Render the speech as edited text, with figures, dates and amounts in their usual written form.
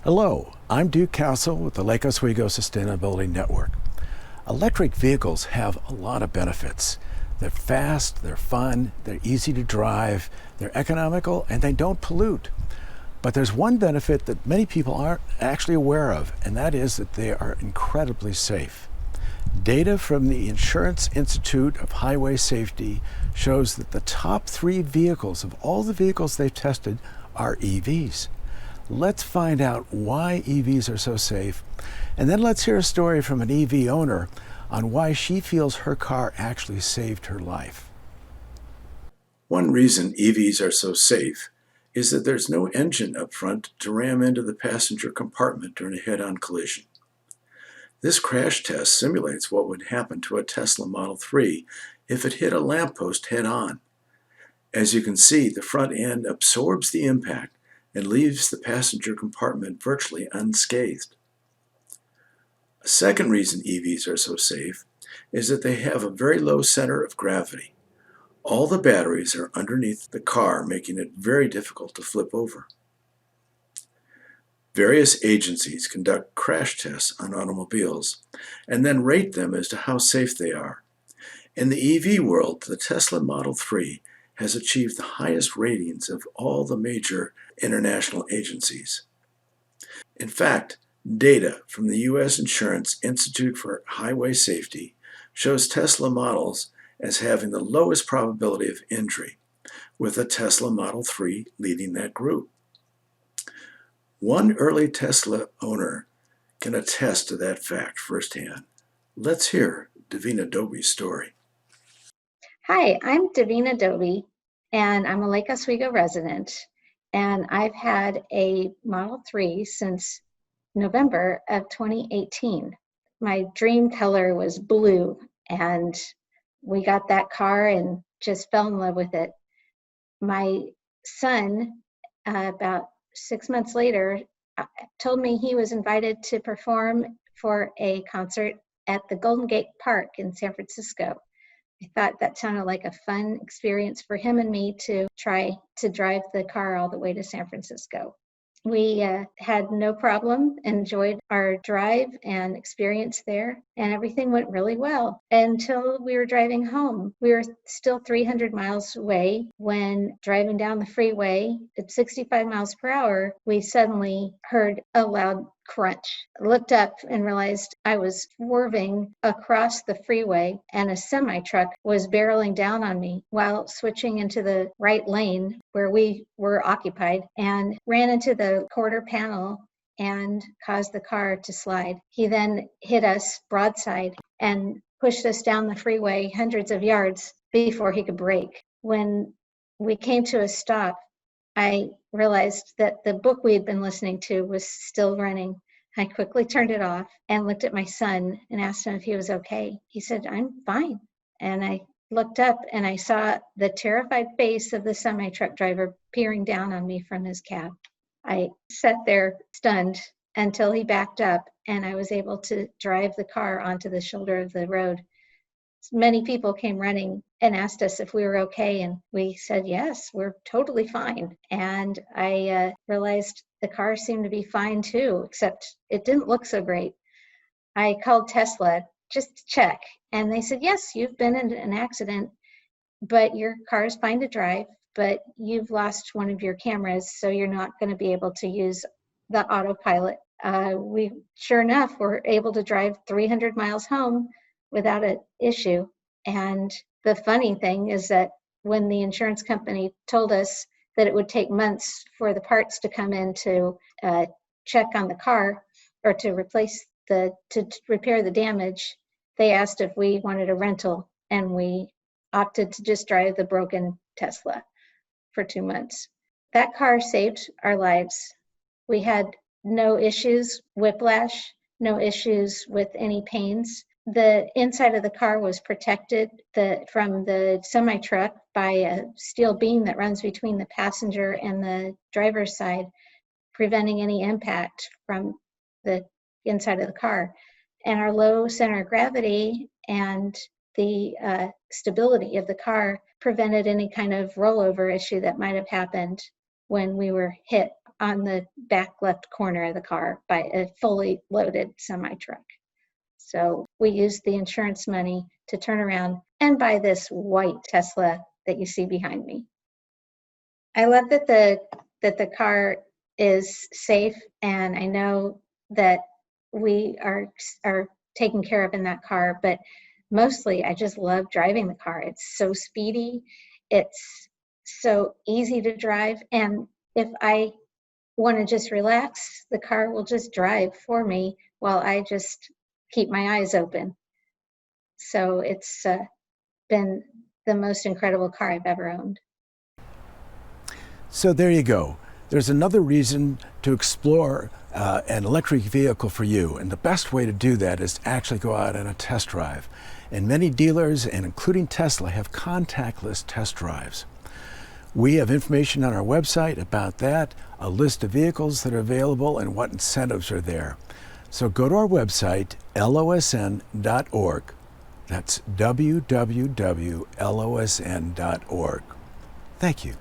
Hello, I'm Duke Castle with the Lake Oswego Sustainability Network. Electric vehicles have a lot of benefits. They're fast, they're fun, they're easy to drive, they're economical, and they don't pollute. But there's one benefit that many people aren't actually aware of, and that is that they are incredibly safe. Data from the Insurance Institute of Highway Safety shows that the top 3 vehicles of all the vehicles they've tested are EVs. Let's find out why EVs are so safe, and then let's hear a story from an EV owner on why she feels her car actually saved her life. One reason EVs are so safe is that there's no engine up front to ram into the passenger compartment during a head-on collision. This crash test simulates what would happen to a Tesla Model 3 if it hit a lamppost head-on. As you can see, the front end absorbs the impact and leaves the passenger compartment virtually unscathed. A second reason EVs are so safe is that they have a very low center of gravity. All the batteries are underneath the car, making it very difficult to flip over. Various agencies conduct crash tests on automobiles and then rate them as to how safe they are. In the EV world, the Tesla Model 3 has achieved the highest ratings of all the major international agencies. In fact, data from the U.S. Insurance Institute for Highway Safety shows Tesla models as having the lowest probability of injury, with the Tesla Model 3 leading that group. One early Tesla owner can attest to that fact firsthand. Let's hear Davina Dobie's story. Hi, I'm Davina Dobie, and I'm a Lake Oswego resident, and I've had a Model 3 since November of 2018. My dream color was blue, and we got that car and just fell in love with it. My son, about 6 months later, told me he was invited to perform for a concert at the Golden Gate Park in San Francisco. I thought that sounded like a fun experience for him and me to try to drive the car all the way to San Francisco. We had no problem, enjoyed our drive and experience there, and everything went really well until we were driving home. We were still 300 miles away when driving down the freeway at 65 miles per hour, we suddenly heard a loud crunch. I looked up and realized I was swerving across the freeway and a semi-truck was barreling down on me while switching into the right lane where we were occupied and ran into the quarter panel and caused the car to slide. He then hit us broadside and pushed us down the freeway hundreds of yards before he could brake. When we came to a stop, I realized that the book we had been listening to was still running. I quickly turned it off and looked at my son and asked him if he was okay. He said, "I'm fine." And I looked up and I saw the terrified face of the semi-truck driver peering down on me from his cab. I sat there stunned until he backed up and I was able to drive the car onto the shoulder of the road. Many people came running and asked us if we were okay, and we said, yes, we're totally fine. And I realized the car seemed to be fine too, except it didn't look so great. I called Tesla just to check, and they said, yes, you've been in an accident, but your car is fine to drive, but you've lost one of your cameras, so you're not going to be able to use the autopilot. We, sure enough, were able to drive 300 miles home without an issue. And the funny thing is that when the insurance company told us that it would take months for the parts to come in to check on the car or to repair the damage, they asked if we wanted a rental, and we opted to just drive the broken Tesla for 2 months. That car saved our lives. We had no issues, whiplash, no issues with any pains. The inside of the car was protected from the semi-truck by a steel beam that runs between the passenger and the driver's side, preventing any impact from the inside of the car. And our low center of gravity and the stability of the car prevented any kind of rollover issue that might have happened when we were hit. on the back left corner of the car by a fully loaded semi-truck. So we used the insurance money to turn around and buy this white Tesla that you see behind me. I love that the car is safe, and I know that we are taken care of in that car, but mostly I just love driving the car. It's so speedy, it's so easy to drive, and if I want to just relax, the car will just drive for me while I just keep my eyes open. So it's been the most incredible car I've ever owned. So there you go. There's another reason to explore an electric vehicle for you, and the best way to do that is to actually go out on a test drive. And many dealers, and including Tesla, have contactless test drives. We have information on our website about that, a list of vehicles that are available and what incentives are there. So go to our website, losn.org. That's www.losn.org. Thank you.